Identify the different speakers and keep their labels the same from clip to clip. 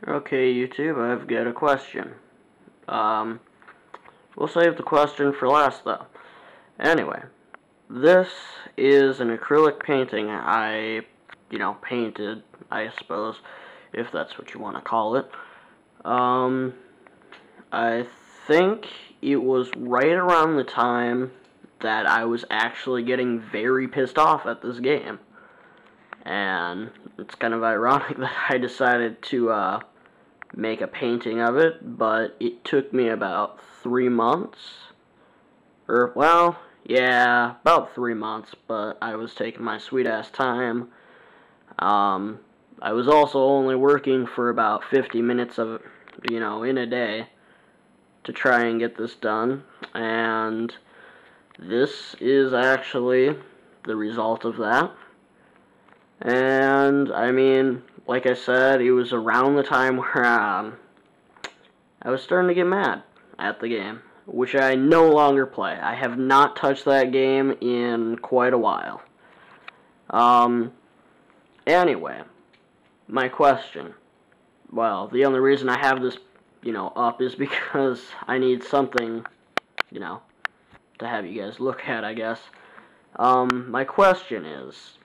Speaker 1: Okay, YouTube, I've got a question. We'll save the question for last, though. Anyway, this is an acrylic painting I, painted, I suppose, if that's what you want to call it. I think it was right around the time that I was actually getting very pissed off at this game. And it's kind of ironic that I decided to, make a painting of it, but it took me about 3 months. About 3 months, but I was taking my sweet-ass time. I was also only working for about 50 minutes of, in a day to try and get this done, and this is actually the result of that. And, like I said, it was around the time where I was starting to get mad at the game, which I no longer play. I have not touched that game in quite a while. Anyway, my question. Well, the only reason I have this, up is because I need something, to have you guys look at, I guess. My question is,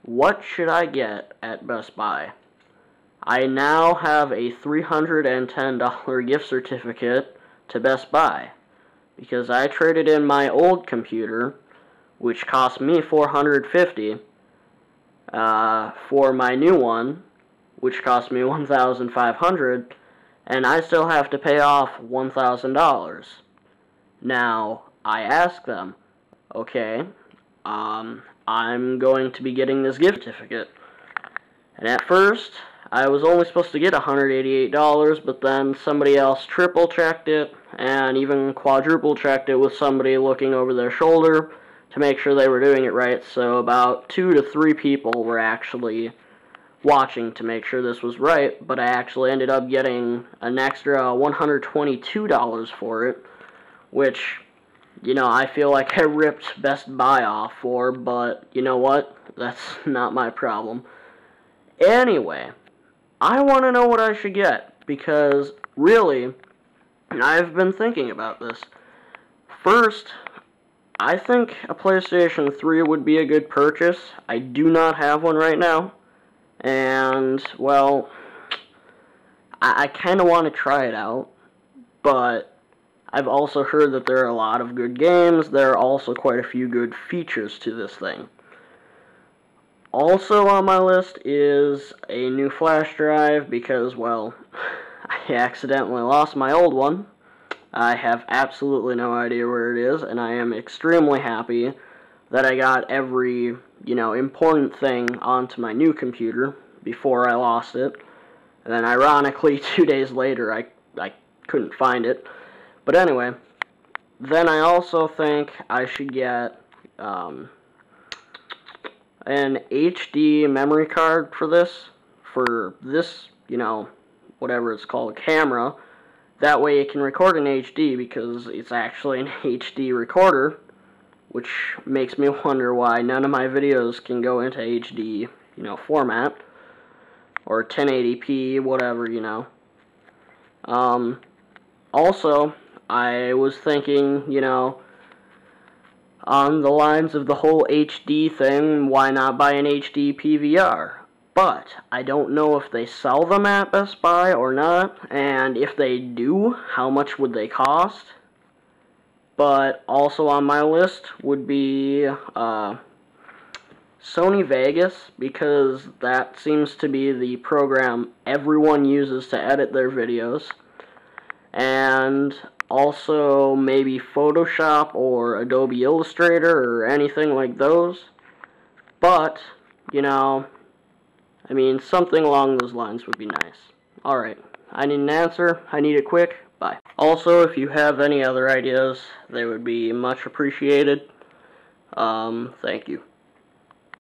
Speaker 1: what should I get at Best Buy? I now have a $310 gift certificate to Best Buy because I traded in my old computer, which cost me $450, for my new one, which cost me $1,500, and I still have to pay off $1,000. Now, I asked them, okay, I'm going to be getting this gift certificate. And at first, I was only supposed to get $188, but then somebody else triple-checked it, and even quadruple-checked it with somebody looking over their shoulder to make sure they were doing it right. So about 2 to 3 people were actually watching to make sure this was right, but I actually ended up getting an extra $122 for it, which, I feel like I ripped Best Buy off for, but you know what? That's not my problem. Anyway, I want to know what I should get, because really, I've been thinking about this. First, I think a PlayStation 3 would be a good purchase. I do not have one right now, and, well, I kind of want to try it out, but I've also heard that there are a lot of good games. There are also quite a few good features to this thing. Also on my list is a new flash drive because, well, I accidentally lost my old one. I have absolutely no idea where it is, and I am extremely happy that I got every, important thing onto my new computer before I lost it. And then ironically, 2 days later, I couldn't find it. But anyway, then I also think I should get an HD memory card for this, whatever it's called, camera. That way it can record in HD because it's actually an HD recorder, which makes me wonder why none of my videos can go into HD, format, or 1080p, whatever, Also, I was thinking, on the lines of the whole HD thing, why not buy an HD PVR? But I don't know if they sell them at Best Buy or not, and if they do, how much would they cost? But also on my list would be Sony Vegas, because that seems to be the program everyone uses to edit their videos. And also maybe Photoshop or Adobe Illustrator or anything like those. But, something along those lines would be nice. Alright, I need an answer. I need it quick. Bye. Also, if you have any other ideas, they would be much appreciated. Thank you.